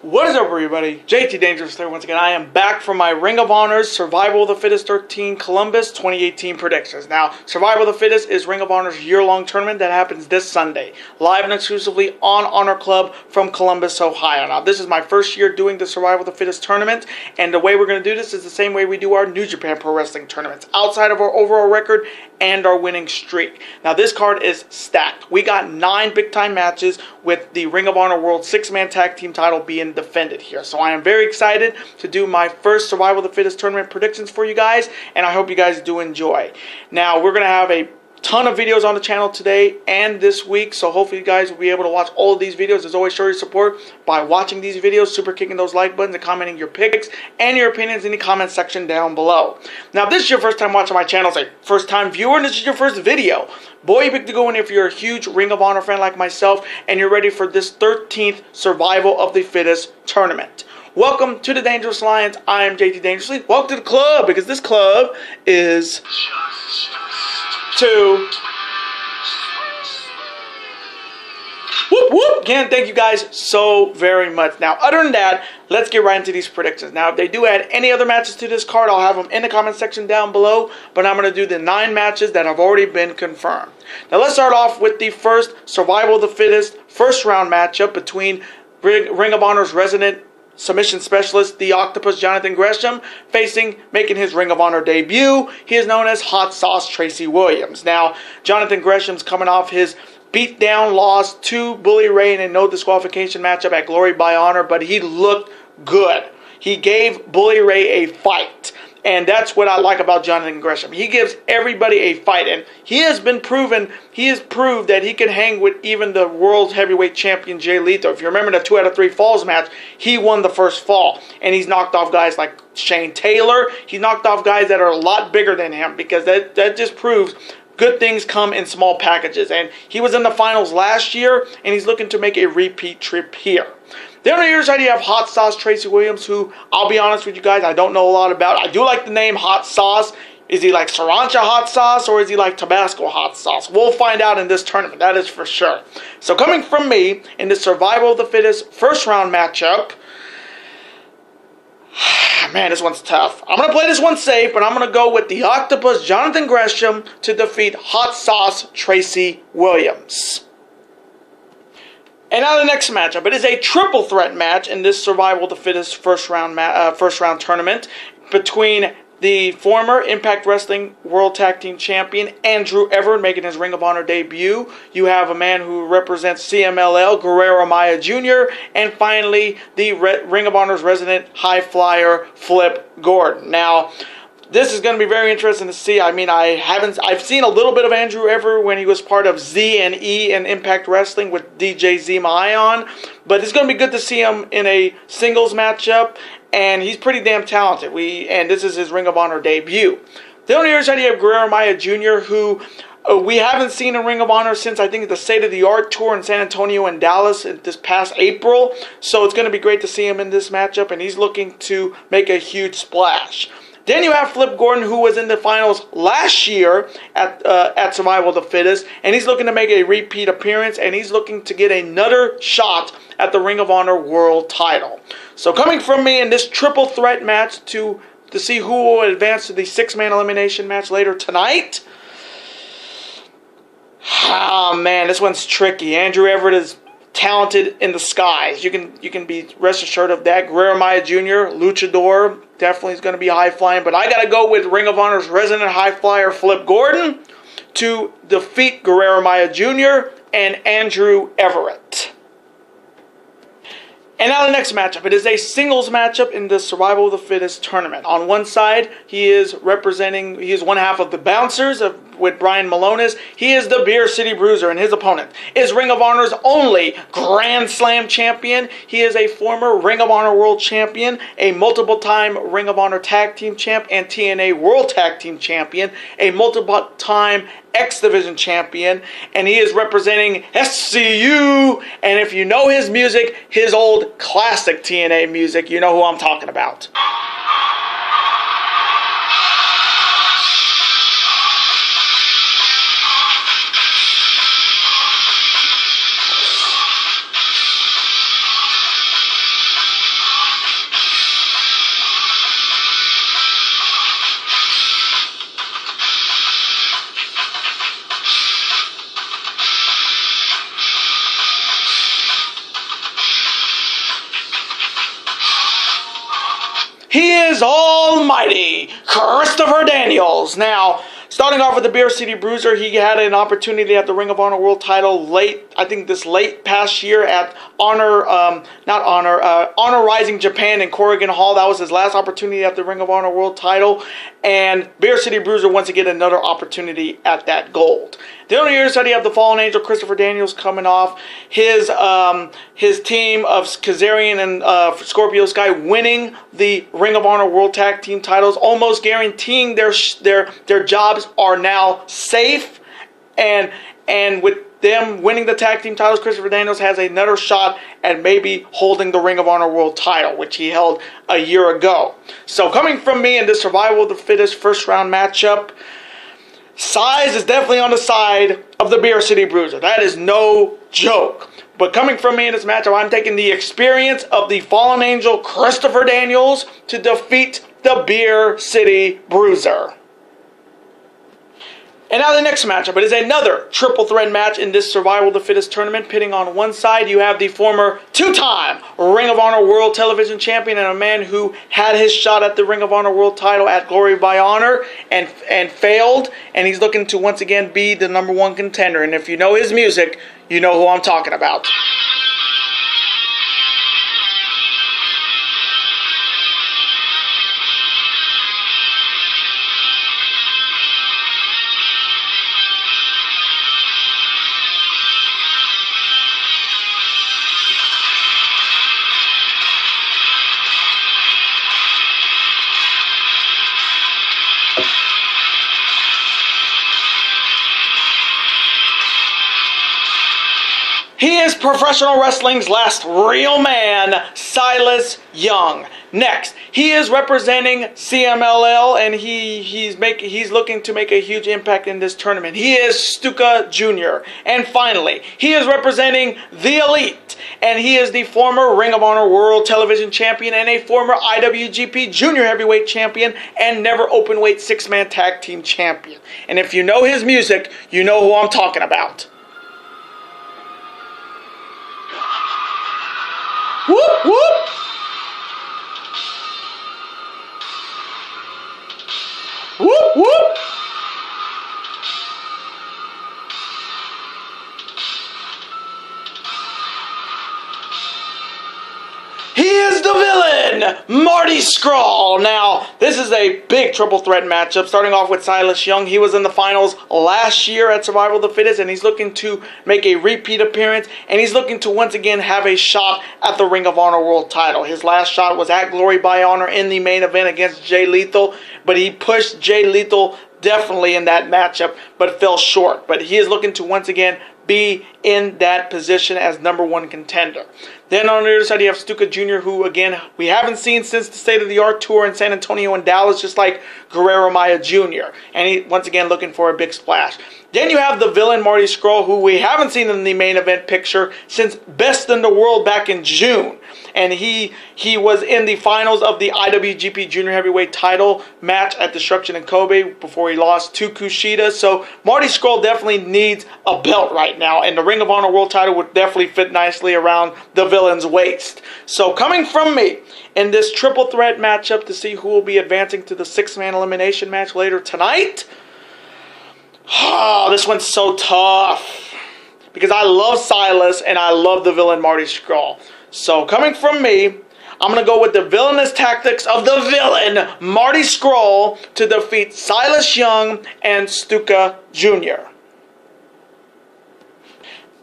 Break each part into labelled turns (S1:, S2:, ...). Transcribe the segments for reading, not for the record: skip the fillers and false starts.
S1: What is up, everybody? JT Dangerous there once again. I am back from my Ring of Honor's Survival of the Fittest 13 Columbus 2018 predictions. Now, Survival of the Fittest is Ring of Honor's year-long tournament that happens this Sunday, live and exclusively on Honor Club from Columbus, Ohio. Now, this is my first year doing the Survival of the Fittest tournament, and the way we're going to do this is the same way we do our New Japan Pro Wrestling tournaments, outside of our overall record and our winning streak. Now, this card is stacked. We got 9 big-time matches with the Ring of Honor World 6-man Tag Team title being defended here. So I am very excited to do my first Survival of the Fittest tournament predictions for you guys, and I hope you guys do enjoy. Now, we're going to have a ton of videos on the channel today and this week, so hopefully you guys will be able to watch all of these videos. As always, show your support by watching these videos, super kicking those like buttons, and commenting your picks and your opinions in the comment section down below. Now, if this is your first time watching my channel, say first time viewer, and this is your first video, boy, you picked to go in if you're a huge Ring of Honor fan like myself and you're ready for this 13th Survival of the Fittest tournament. Welcome to the Dangerous Alliance. I am JT Dangerously. Welcome to the club, because this club is to whoop whoop. Again, thank you guys so very much. Now, other than that, let's get right into these predictions. Now, if they do add any other matches to this card, I'll have them in the comment section down below, but I'm going to do the 9 matches that have already been confirmed. Now, let's start off with the first Survival of the Fittest first round matchup between Ring of Honor's resident submission specialist, the Octopus, Jonathan Gresham, making his Ring of Honor debut. He is known as Hot Sauce Tracy Williams. Now, Jonathan Gresham's coming off his beatdown loss to Bully Ray in a no disqualification matchup at Glory by Honor, but he looked good. He gave Bully Ray a fight. And that's what I like about Jonathan Gresham. He gives everybody a fight, and he has proved that he can hang with even the world heavyweight champion Jay Lethal. If you remember the 2 out of 3 falls match, he won the first fall, and he's knocked off guys like Shane Taylor. He knocked off guys that are a lot bigger than him, because that just proves good things come in small packages. And he was in the finals last year, and he's looking to make a repeat trip here. Then on the other side, you have Hot Sauce Tracy Williams, who, I'll be honest with you guys, I don't know a lot about. I do like the name Hot Sauce. Is he like Sriracha Hot Sauce, or is he like Tabasco Hot Sauce? We'll find out in this tournament, that is for sure. So coming from me, in the Survival of the Fittest first round matchup, man, this one's tough. I'm going to play this one safe, but I'm going to go with the Octopus, Jonathan Gresham, to defeat Hot Sauce Tracy Williams. And now the next matchup. It is a triple threat match in this Survival of the Fittest first round tournament between the former Impact Wrestling World Tag Team Champion Andrew Everett making his Ring of Honor debut. You have a man who represents CMLL, Guerrero Maya Jr., and finally the Ring of Honor's resident high flyer Flip Gordon. Now, this is going to be very interesting to see. I mean, I've seen a little bit of Andrew Everett when he was part of Z&E and Impact Wrestling with DJ Zema Ion, but it's going to be good to see him in a singles matchup, and he's pretty damn talented. And this is his Ring of Honor debut. Then on the other side, you have Guerrero Maya Jr., who we haven't seen in Ring of Honor since, I think, the State of the Art tour in San Antonio and Dallas this past April, so it's going to be great to see him in this matchup, and he's looking to make a huge splash. Then you have Flip Gordon, who was in the finals last year at Survival of the Fittest, and he's looking to make a repeat appearance, and he's looking to get another shot at the Ring of Honor World title. So coming from me in this triple threat match to see who will advance to the 6-man elimination match later tonight. Oh man, this one's tricky. Andrew Everett is talented in the skies. You can be rest assured of that. Guerrero Maya Jr., Luchador, definitely is going to be high flying, but I got to go with Ring of Honor's resident high flyer Flip Gordon to defeat Guerrero Maya Jr. and Andrew Everett. And now the next matchup. It is a singles matchup in the Survival of the Fittest tournament. On one side, he is one half of the Bouncers with Brian Malonis. He is the Beer City Bruiser, and his opponent is Ring of Honor's only Grand Slam champion. He is a former Ring of Honor World Champion, a multiple-time Ring of Honor Tag Team Champ and TNA World Tag Team Champion, a multiple-time X Division Champion, and he is representing SCU. And if you know his music, his old classic TNA music, you know who I'm talking about. is almighty Christopher Daniels. Now, starting off with the Beer City Bruiser, he had an opportunity at the Ring of Honor World title late past year at Honor Rising Japan in Corrigan Hall. That was his last opportunity at the Ring of Honor World title. And Beer City Bruiser wants to get another opportunity at that gold. The only year that you have the Fallen Angel, Christopher Daniels, coming off his team of Kazarian and Scorpio Sky winning the Ring of Honor World Tag Team titles, almost guaranteeing their jobs are now safe. And with them winning the tag team titles, Christopher Daniels has another shot at maybe holding the Ring of Honor World title, which he held a year ago. So coming from me in this Survival of the Fittest first round matchup, size is definitely on the side of the Beer City Bruiser. That is no joke. But coming from me in this matchup, I'm taking the experience of the Fallen Angel, Christopher Daniels, to defeat the Beer City Bruiser. And now the next matchup, it is another triple threat match in this Survival of the Fittest tournament. Pitting on one side, you have the former two-time Ring of Honor World Television Champion and a man who had his shot at the Ring of Honor World title at Glory by Honor and failed. And he's looking to once again be the number one contender. And if you know his music, you know who I'm talking about. He is professional wrestling's last real man, Silas Young. Next, he is representing CMLL, and he's looking to make a huge impact in this tournament. He is Stuka Jr. And finally, he is representing the Elite, and he is the former Ring of Honor World Television Champion and a former IWGP Junior Heavyweight Champion and never Openweight Six-Man Tag Team Champion. And if you know his music, you know who I'm talking about. Whoop, whoop! Whoop, whoop! He is the villain, Marty Scurll. Now, this is a big triple threat matchup, starting off with Silas Young. He was in the finals last year at Survival of the Fittest, and he's looking to make a repeat appearance, and he's looking to once again have a shot at the Ring of Honor World title. His last shot was at Glory by Honor in the main event against Jay Lethal, but he pushed Jay Lethal definitely in that matchup, but fell short. But he is looking to once again be in that position as number one contender. Then on the other side, you have Stuka Jr., who, again, we haven't seen since the State of the Art Tour in San Antonio and Dallas, just like Guerrero Maya Jr. And he, once again, looking for a big splash. Then you have the villain, Marty Scurll, who we haven't seen in the main event picture since Best in the World back in June. And he was in the finals of the IWGP Junior Heavyweight title match at Destruction in Kobe before he lost to Kushida. So Marty Scurll definitely needs a belt right now, and the Ring of Honor World title would definitely fit nicely around the villain's waist. So coming from me in this triple threat matchup to see who will be advancing to the six-man elimination match later tonight. Oh, this one's so tough because I love Silas and I love the villain Marty Scurll. So coming from me, I'm going to go with the villainous tactics of the villain Marty Scurll to defeat Silas Young and Stuka Jr.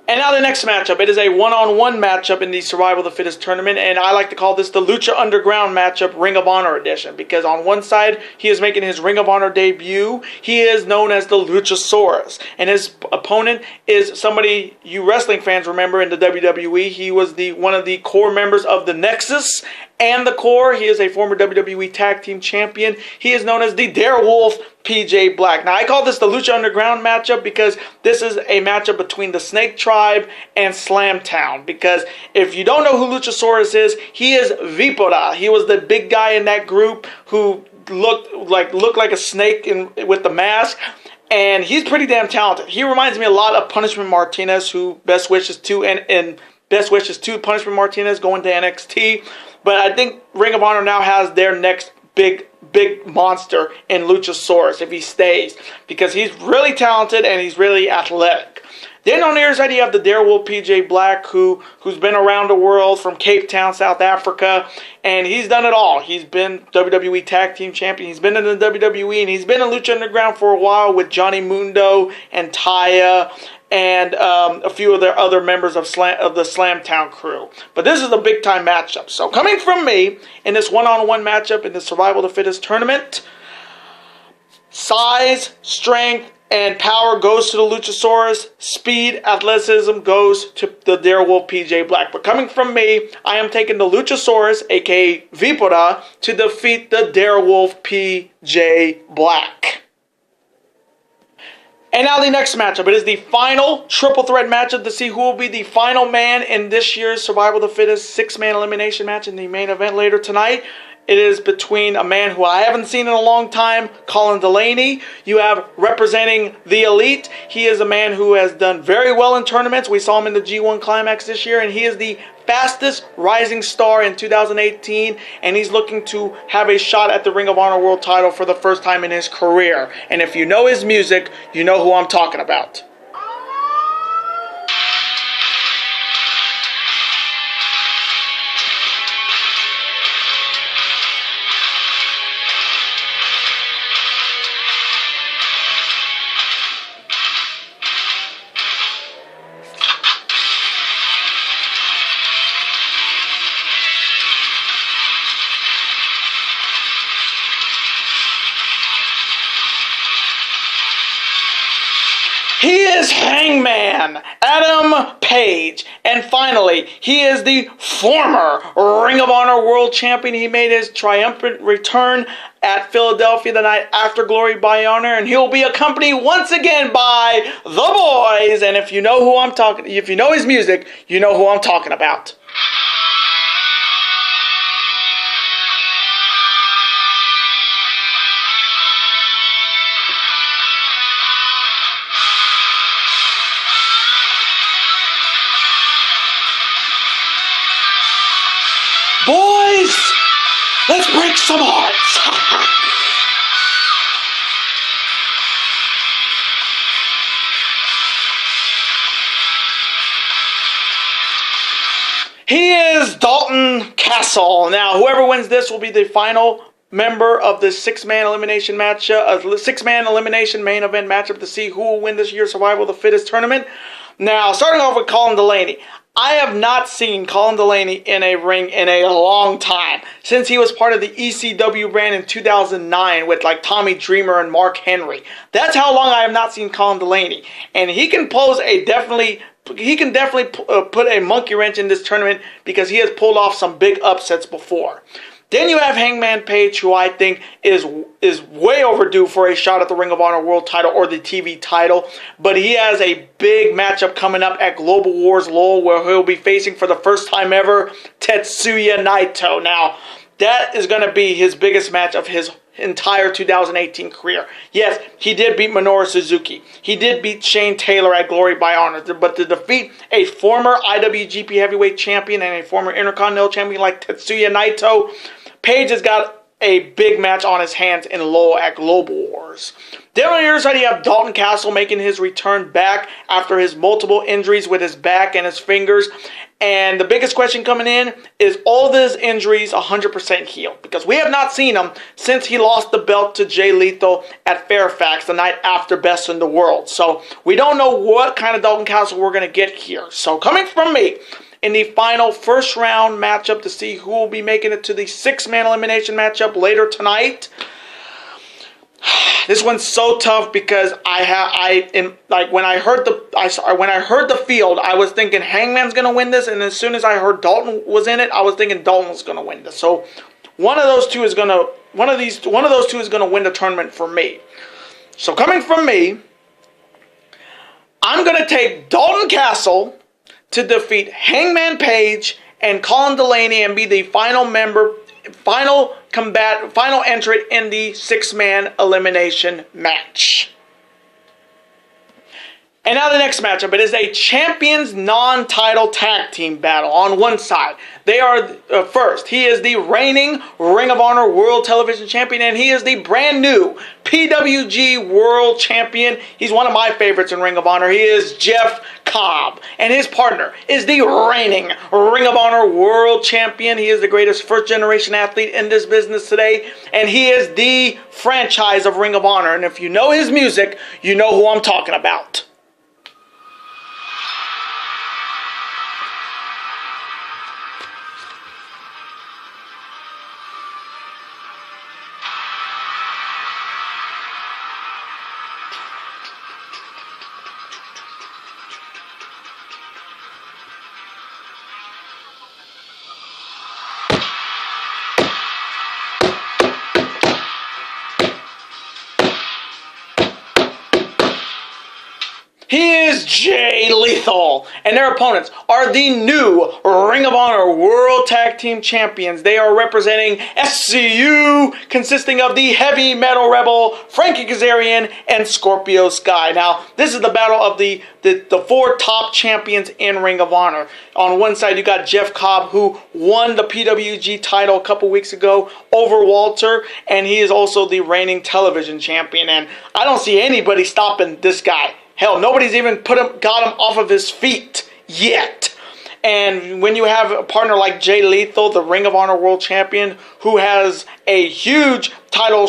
S1: And now the next matchup. It is a one-on-one matchup in the Survival of the Fittest tournament, and I like to call this the Lucha Underground matchup Ring of Honor edition, because on one side, he is making his Ring of Honor debut. He is known as the Luchasaurus, and his opponent is somebody you wrestling fans remember in the WWE. He was one of the core members of the Nexus and the Core. He is a former WWE Tag Team Champion. He is known as the Darewolf PJ Black. Now, I call this the Lucha Underground matchup because this is a matchup between the Snake Tribe and Slamtown. Because if you don't know who Luchasaurus is, he is Vipora. He was the big guy in that group who looked like a snake with the mask. And he's pretty damn talented. He reminds me a lot of Punishment Martinez, who best wishes to Punishment Martinez going to NXT. But I think Ring of Honor now has their next big monster in Luchasaurus if he stays, because he's really talented and he's really athletic. Then on the other side, you have the Darewolf PJ Black, who's been around the world from Cape Town, South Africa, and he's done it all. He's been WWE Tag Team Champion, he's been in the WWE, and he's been in Lucha Underground for a while with Johnny Mundo and Taya and a few of their other members of the Slamtown crew. But this is a big-time matchup. So coming from me in this one-on-one matchup in the Survival of the Fittest tournament, size, strength, and power goes to the Luchasaurus. Speed, athleticism goes to the Darewolf PJ Black. But coming from me, I am taking the Luchasaurus, aka Vipora, to defeat the Darewolf PJ Black. And now the next matchup. It is the final triple threat matchup to see who will be the final man in this year's Survival of the Fittest 6-man elimination match in the main event later tonight. It is between a man who I haven't seen in a long time, Colin Delaney. You have representing the Elite. He is a man who has done very well in tournaments. We saw him in the G1 Climax this year, and he is the fastest rising star in 2018, and he's looking to have a shot at the Ring of Honor World title for the first time in his career. And if you know his music, you know who I'm talking about. He is Hangman Adam Page, and finally, he is the former Ring of Honor World Champion. He made his triumphant return at Philadelphia the night after Glory by Honor, and he'll be accompanied once again by the boys. And if you know who I'm talking, if you know his music, you know who I'm talking about. Boys, let's break some hearts. He is Dalton Castle. Now, whoever wins this will be the final member of the 6-man elimination match, 6-man elimination main event matchup to see who will win this year's Survival of the Fittest tournament. Now, starting off with Colin Delaney. I have not seen Colin Delaney in a ring in a long time, since he was part of the ECW brand in 2009 with like Tommy Dreamer and Mark Henry. That's how long I have not seen Colin Delaney, and he can pose a definitely put a monkey wrench in this tournament because he has pulled off some big upsets before. Then you have Hangman Page, who I think is way overdue for a shot at the Ring of Honor World title or the TV title. But he has a big matchup coming up at Global Wars Lowell, where he'll be facing for the first time ever Tetsuya Naito. Now, that is going to be his biggest match of his entire 2018 career. Yes, he did beat Minoru Suzuki. He did beat Shane Taylor at Glory by Honor. But to defeat a former IWGP Heavyweight Champion and a former Intercontinental Champion like Tetsuya Naito, Page has got a big match on his hands in Lowell at Global Wars. Then on the other side, you have Dalton Castle making his return back after his multiple injuries with his back and his fingers. And the biggest question coming in is, all of his injuries 100% healed? Because we have not seen him since he lost the belt to Jay Lethal at Fairfax the night after Best in the World. So we don't know what kind of Dalton Castle we're going to get here. So coming from me, in the final first round matchup to see who will be making it to the 6-man elimination matchup later tonight. This one's so tough because when I heard the field, I was thinking Hangman's gonna win this, and as soon as I heard Dalton was in it, I was thinking Dalton was gonna win this. So one of those two is gonna win the tournament for me. So coming from me, I'm gonna take Dalton Castle to defeat Hangman Page and Colin Delaney and be the final entrant in the 6-man elimination match. And now the next matchup, it is a Champions non-title tag team battle. On one side, they are first. He is the reigning Ring of Honor World Television Champion, and he is the brand new PWG World Champion. He's one of my favorites in Ring of Honor. He is Jeff Cobb, and his partner is the reigning Ring of Honor World Champion. He is the greatest first-generation athlete in this business today, and he is the franchise of Ring of Honor. And if you know his music, you know who I'm talking about. He is Jay Lethal, and their opponents are the new Ring of Honor World Tag Team Champions. They are representing SCU, consisting of the Heavy Metal Rebel, Frankie Kazarian, and Scorpio Sky. Now, this is the battle of the four top champions in Ring of Honor. On one side, you got Jeff Cobb, who won the PWG title a couple weeks ago over Walter, and he is also the reigning television champion. And I don't see anybody stopping this guy. Hell, nobody's even got him off of his feet yet. And when you have a partner like Jay Lethal, the Ring of Honor World Champion, who has a huge title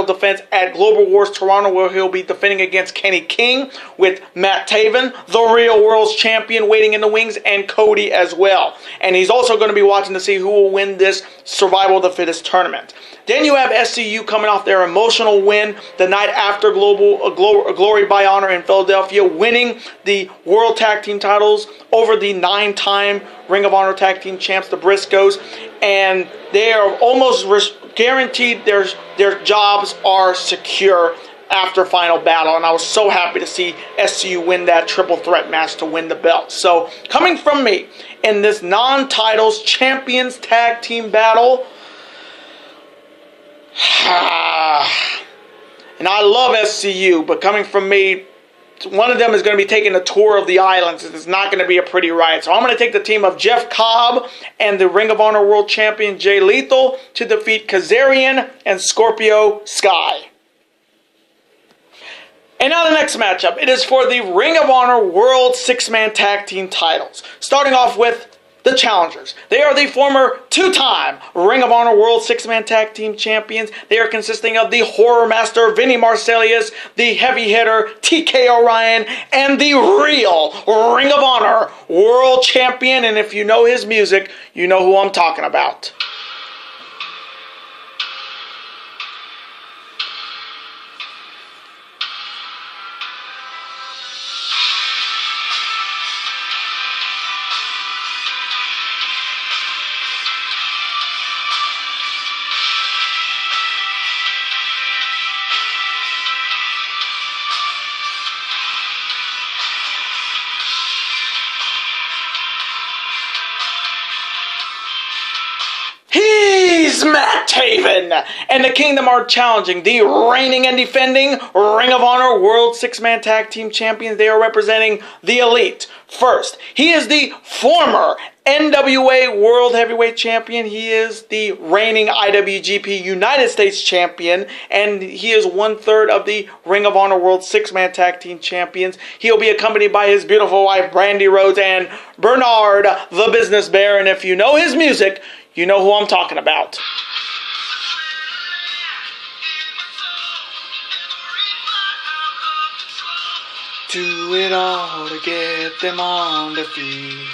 S1: defense at Global Wars Toronto, where he'll be defending against Kenny King, with Matt Taven, the Real World's Champion, waiting in the wings, and Cody as well. And he's also going to be watching to see who will win this Survival of the Fittest tournament. Then you have SCU coming off their emotional win the night after Glory by Honor in Philadelphia, winning the World Tag Team titles over the 9-time Ring of Honor Tag Team champs, the Briscoes. And they are almost guaranteed their jobs are secure after final battle. And I was so happy to see SCU win that triple threat match to win the belt. So coming from me in this non-titles Champions Tag Team battle, and I love SCU, but coming from me, one of them is going to be taking a tour of the islands. It's not going to be a pretty ride. So I'm going to take the team of Jeff Cobb and the Ring of Honor World Champion Jay Lethal to defeat Kazarian and Scorpio Sky. And now the next matchup. It is for the Ring of Honor World 6-Man Tag Team titles. Starting off with the challengers. They are the former 2-time Ring of Honor World 6-Man Tag Team Champions. They are consisting of the Horror Master Vinny Marsalius, the Heavy Hitter TK Orion, and the real Ring of Honor World Champion. And if you know his music, you know who I'm talking about. Matt Taven and the Kingdom are challenging the reigning and defending Ring of Honor World 6-Man Tag Team Champions. They are representing the Elite. First, he is the former NWA World Heavyweight Champion. He is the reigning IWGP United States Champion, and he is 1/3 of the Ring of Honor World 6-Man Tag Team Champions. He'll be accompanied by his beautiful wife, Brandy Rhodes, and Bernard, the Business Bear. And if you know his music, you know who I'm talking about. Do it all to get them on their feet.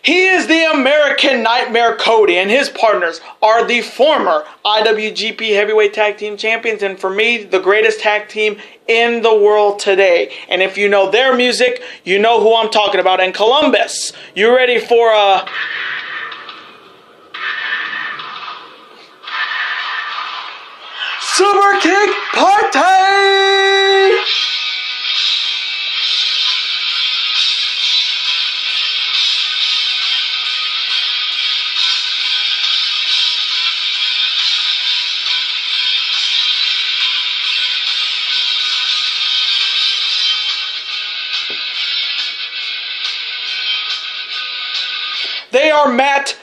S1: He is the American Nightmare Cody, and his partners are the former IWGP Heavyweight Tag Team Champions, and for me, the greatest tag team in the world today. And if you know their music, you know who I'm talking about. And Columbus, you ready for a Super Kick Party? are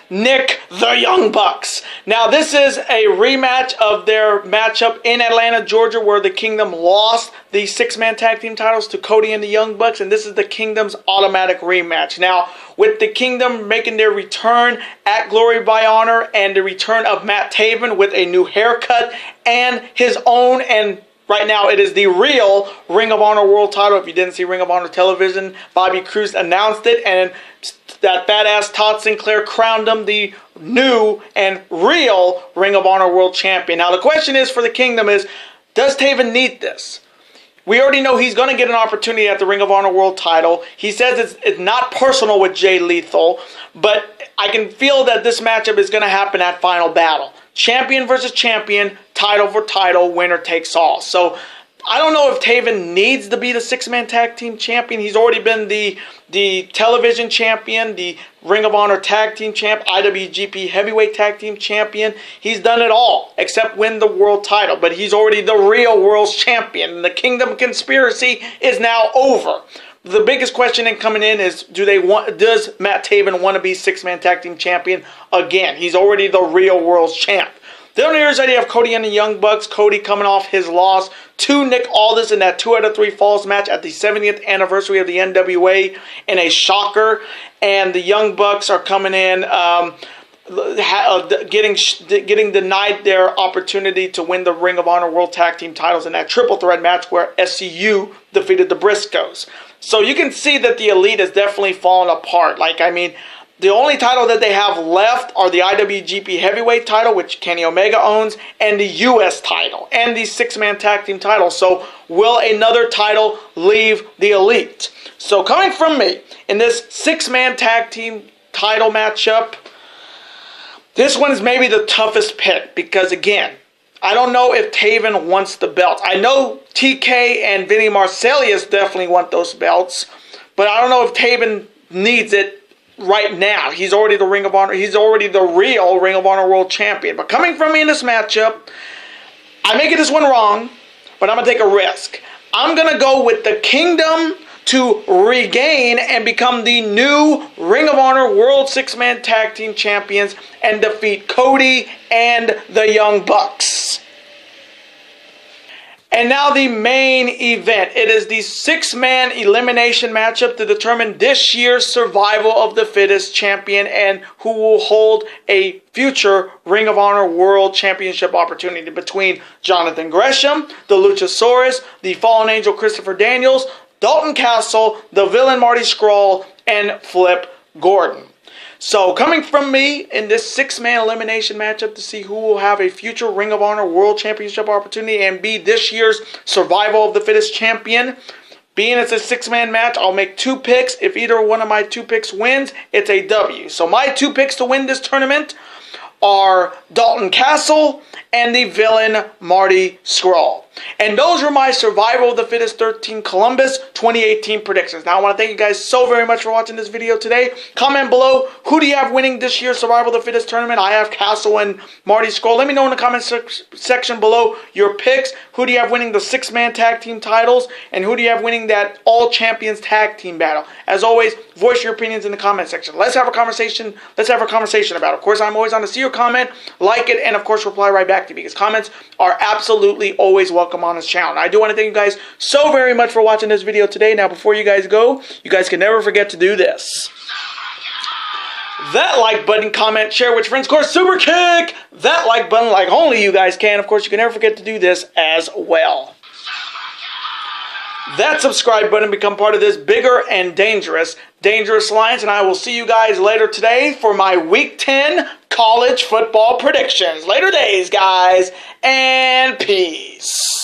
S1: Nick, the Young Bucks. Now, this is a rematch of their matchup in Atlanta, Georgia, where the Kingdom lost the six-man tag team titles to Cody and the Young Bucks, and this is the Kingdom's automatic rematch. Now, with the Kingdom making their return at Glory by Honor and the return of Matt Taven with a new haircut and his own, and right now it is the real Ring of Honor World title. If you didn't see Ring of Honor television, Bobby Cruz announced it, and that badass Todd Sinclair crowned him the new and real Ring of Honor World Champion. Now the question is for the Kingdom is, does Taven need this? We already know he's going to get an opportunity at the Ring of Honor World title. He says it's not personal with Jay Lethal, but I can feel that this matchup is going to happen at Final Battle. Champion versus champion, title for title, winner takes all. So I don't know if Taven needs to be the six-man tag team champion. He's already been the television champion, the Ring of Honor tag team champ, IWGP heavyweight tag team champion. He's done it all except win the world title, but he's already the real world's champion. The Kingdom conspiracy is now over. The biggest question coming in is, does Matt Taven want to be six-man tag team champion again? He's already the real world's champ. Then here's the idea of Cody and the Young Bucks. Cody coming off his loss to Nick Aldis in that 2 out of 3 Falls match at the 70th anniversary of the NWA in a shocker. And the Young Bucks are coming in, getting denied their opportunity to win the Ring of Honor World Tag Team titles in that triple threat match where SCU defeated the Briscoes. So you can see that the Elite has definitely fallen apart. The only title that they have left are the IWGP Heavyweight title, which Kenny Omega owns, and the US title, and the six-man tag team title. So will another title leave the Elite? So coming from me, in this six-man tag team title matchup, this one is maybe the toughest pick because, again, I don't know if Taven wants the belt. I know TK and Vinny Marsalius definitely want those belts, but I don't know if Taven needs it right now. He's already the Ring of Honor. He's already the real Ring of Honor World Champion. But coming from me in this matchup, I may get this one wrong, but I'm going to take a risk. I'm going to go with the Kingdom to regain and become the new Ring of Honor World Six-Man Tag Team Champions and defeat Cody and the Young Bucks. And now the main event. It is the six-man elimination matchup to determine this year's Survival of the Fittest champion and who will hold a future Ring of Honor World Championship opportunity between Jonathan Gresham, the Luchasaurus, the Fallen Angel Christopher Daniels, Dalton Castle, the villain Marty Scurll, and Flip Gordon. So coming from me in this six-man elimination matchup to see who will have a future Ring of Honor World Championship opportunity and be this year's Survival of the Fittest champion. Being it's a six-man match, I'll make 2 picks. If either one of my 2 picks wins, it's a W. So my 2 picks to win this tournament are Dalton Castle and the villain Marty Scurll. And those are my Survival of the Fittest 13 Columbus 2018 predictions. Now I want to thank you guys so very much for watching this video today. Comment below, who do you have winning this year's Survival of the Fittest tournament? I have Castle and Marty Scurll. Let me know in the comment section below your picks. Who do you have winning the six-man tag team titles? And who do you have winning that All Champions tag team battle? As always, voice your opinions in the comment section. Let's have a conversation. Let's have a conversation about it. Of course, I'm always on to see your comment, like it, and of course reply right back to you because comments are absolutely always welcome on this channel. And I do want to thank you guys so very much for watching this video today. Now, before you guys go, you guys can never forget to do this. That like button, comment, share with your friends. Of course, super kick that like button like only you guys can. Of course, you can never forget to do this as well. That subscribe button, become part of this bigger and dangerous alliance. And I will see you guys later today for my Week 10 college football predictions. Later days, guys, and peace.